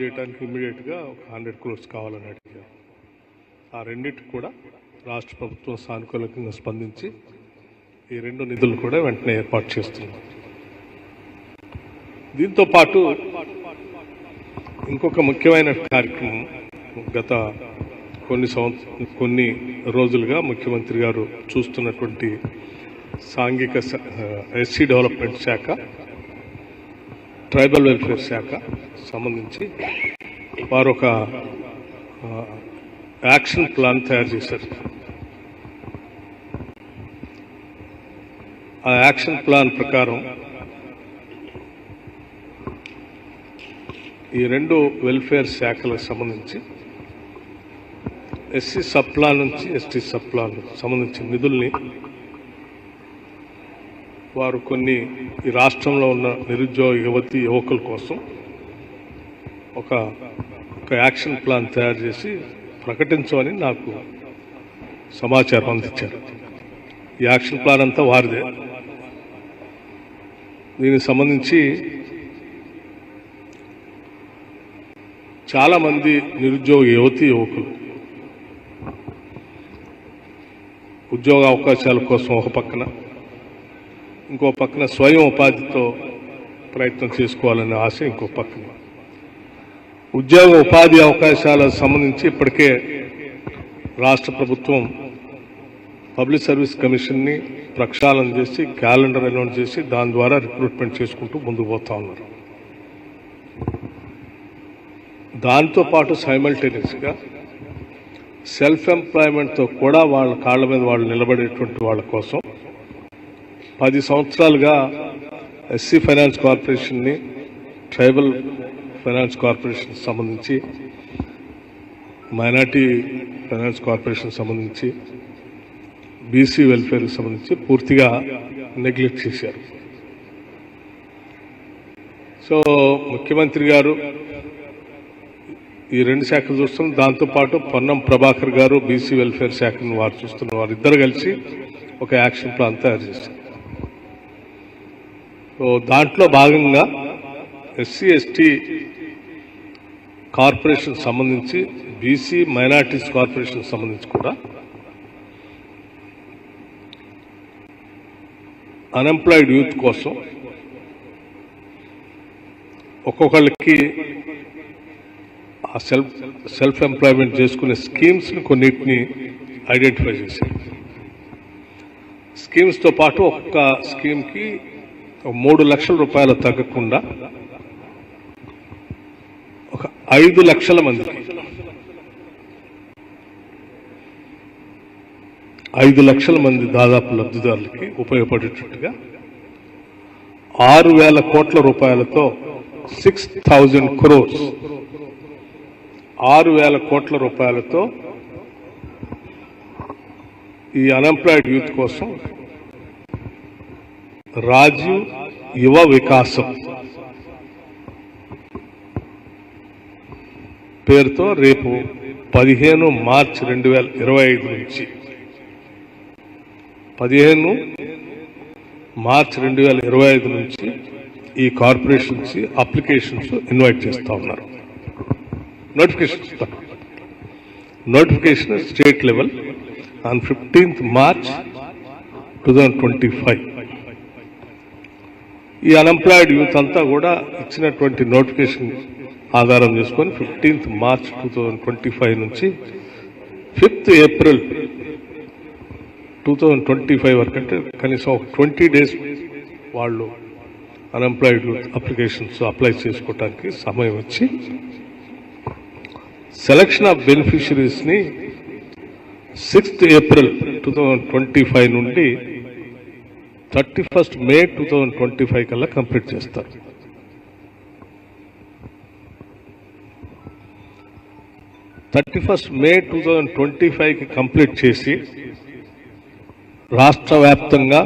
చేయడానికి ఇమ్మీడియట్గా ఒక 100 crores కావాలని అడిగారు. ఆ రెండింటికి కూడా రాష్ట్ర ప్రభుత్వం సానుకూలంగా స్పందించి ఈ 2 నిధులు కూడా వెంటనే ఏర్పాటు చేస్తుంది. దీంతో పాటు ఇంకొక ముఖ్యమైన కార్యక్రమం గత కొన్ని రోజులుగా ముఖ్యమంత్రి గారు చూస్తున్నటువంటి సాంఘిక ఎస్సీ డెవలప్మెంట్ శాఖ, ట్రైబల్ వెల్ఫేర్ శాఖ సంబంధించి వారు ఒక యాక్షన్ ప్లాన్ తయారు చేశారు. ఆ యాక్షన్ ప్లాన్ ప్రకారం ఈ 2 వెల్ఫేర్ శాఖలకు సంబంధించి ఎస్సీ సబ్ ప్లాన్ నుంచి ఎస్టీ సబ్ ప్లాన్ సంబంధించిన నిధుల్ని వారు కొన్ని ఈ రాష్ట్రంలో ఉన్న నిరుద్యోగ యువకుల కోసం ఒక యాక్షన్ ప్లాన్ తయారు చేసి ప్రకటించమని నాకు సమాచారం అందించారు. ఈ యాక్షన్ ప్లాన్ అంతా వారిదే. దీనికి సంబంధించి చాలామంది నిరుద్యోగ యువకులు ఉద్యోగ అవకాశాల కోసం ఒక పక్కన, ఇంకో పక్కన స్వయం ఉపాధితో ప్రయత్నం చేసుకోవాలనే ఆశ ఇంకో పక్కన. ఉద్యోగ ఉపాధి అవకాశాలకు సంబంధించి ఇప్పటికే రాష్ట్ర ప్రభుత్వం పబ్లిక్ సర్వీస్ కమిషన్ని ప్రక్షాళన చేసి క్యాలెండర్ అనౌన్స్ చేసి దాని ద్వారా రిక్రూట్మెంట్ చేసుకుంటూ ముందుకు పోతా ఉన్నారు. దాంతోపాటు సైమల్టేనియస్గా సెల్ఫ్ ఎంప్లాయ్మెంట్తో కూడా వాళ్ళ కాళ్ళ మీద వాళ్ళు నిలబడేటువంటి వాళ్ళ కోసం 10 సంవత్సరాలుగా ఎస్సీ ఫైనాన్స్ కార్పొరేషన్ని, ట్రైబల్ ఫైనాన్స్ కార్పొరేషన్ సంబంధించి, మైనార్టీ ఫైనాన్స్ కార్పొరేషన్ సంబంధించి, బీసీ వెల్ఫేర్కి సంబంధించి పూర్తిగా నెగ్లెక్ట్ చేశారు. సో ముఖ్యమంత్రి గారు ఈ 2 శాఖలు చూస్తున్నారు. దాంతోపాటు పొన్నం ప్రభాకర్ గారు బీసీ వెల్ఫేర్ శాఖను వారు చూస్తున్నారు. వారిద్దరు కలిసి ఒక యాక్షన్ ప్లాన్ తయారు చేశారు. సో దాంట్లో భాగంగా ఎస్సీ ఎస్టీ కార్పొరేషన్ సంబంధించి, బీసీ మైనార్టీస్ కార్పొరేషన్ సంబంధించి కూడా అన్ఎంప్లాయిడ్ యూత్ కోసం ఒక్కొక్కళ్ళకి ఆ సెల్ఫ్ ఎంప్లాయ్మెంట్ చేసుకునే స్కీమ్స్ని కొన్నిటిని ఐడెంటిఫై చేశారు. స్కీమ్స్తో పాటు ఒక్క స్కీమ్కి 3 లక్షల రూపాయలు తగ్గకుండా ఒక 5 లక్షల మందికి 5 లక్షల మంది దాదాపు లబ్ధిదారులకి ఉపయోగపడేటట్టుగా 6,000 కోట్ల రూపాయలతో 6,000 crores 6,000 కోట్ల రూపాయలతో ఈ అన్ఎంప్లాయిడ్ యూత్ కోసం రాజీవ్ యువ వికాసం పేరుతో రేపు 15 మార్చి 2025 నుంచి 15 మార్చి 2025 నుంచి ఈ కార్పొరేషన్స్ అప్లికేషన్స్ ఇన్వైట్ చేస్తా ఉన్నారు. Notification state level on 15th March 2025. ఈ అన్ఎంప్లాయిడ్ యూత్ అంతా కూడా ఇచ్చినటువంటి నోటిఫికేషన్ ఆధారం చేసుకొని 15th March 2025 నుంచి 5th April 2025 వరకు, అంటే కనీసం 20 days వాళ్ళు అన్ఎంప్లాయిడ్ యూత్ అప్లికేషన్స్ అప్లై చేసుకోవడానికి సమయం ఇచ్చి సెలక్షన్ ఆఫ్ బెనిఫిషరీస్ని 6th April 2025 నుండి 31st May 2025 కల్లా కంప్లీట్ చేస్తారు. May 2025కి కంప్లీట్ చేసి రాష్ట్ర వ్యాప్తంగా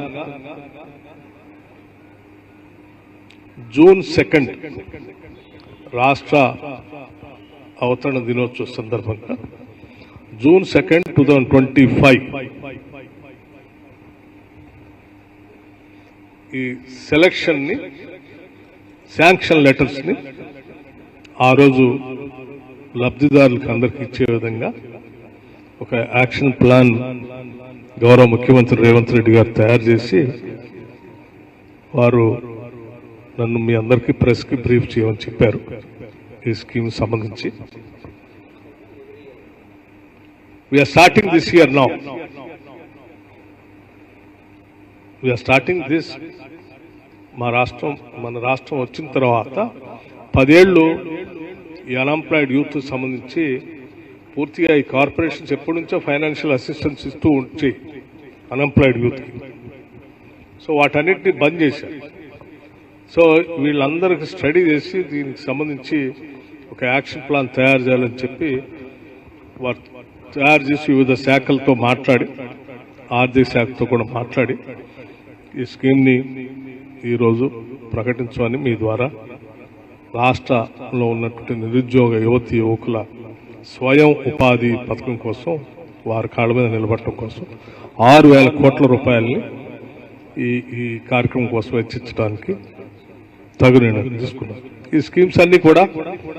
June 2 రాష్ట్ర అవతరణ దినోత్సవ సందర్భంగా June 2, 2025 ఈ సెలక్షన్ ని శాంక్షన్ లెటర్స్ ని ఆ రోజు లబ్ధిదారులకు అందరికి ఇచ్చే విధంగా ఒక యాక్షన్ ప్లాన్ గౌరవ ముఖ్యమంత్రి రేవంత్ రెడ్డి గారు తయారు చేసి వారు నన్ను మీ అందరికీ ప్రెస్కి బ్రీఫ్ చేయమని చెప్పారు ఈ స్కీమ్ సంబంధించి. We are starting this year now. We are starting this. మన రాష్ట్రం వచ్చిన తర్వాత 10 ఏళ్ళు ఈ అన్ఎంప్లాయిడ్ యూత్ సంబంధించి పూర్తిగా ఈ కార్పొరేషన్స్ ఎప్పటి నుంచో ఫైనాన్షియల్ అసిస్టెన్స్ ఇస్తూ ఉంచి అన్ఎంప్లాయిడ్ యూత్కి. సో వాటన్నిటిని బంద్ చేశారు. సో వీళ్ళందరికీ స్టడీ చేసి దీనికి సంబంధించి ఒక యాక్షన్ ప్లాన్ తయారు చేయాలని చెప్పి వారు తయారు చేసి వివిధ శాఖలతో మాట్లాడి, ఆర్థిక శాఖతో కూడా మాట్లాడి ఈ స్కీమ్ని ఈరోజు ప్రకటించమని మీ ద్వారా రాష్ట్రంలో ఉన్నటువంటి నిరుద్యోగ యువతి యువకుల స్వయం ఉపాధి పథకం కోసం, వారి కాళ్ళ మీద నిలబడటం కోసం 6,000 కోట్ల రూపాయలని ఈ కార్యక్రమం కోసం వెచ్చించడానికి తగు నిర్ణయం తీసుకున్నాం. ఈ స్కీమ్స్ అన్ని కూడా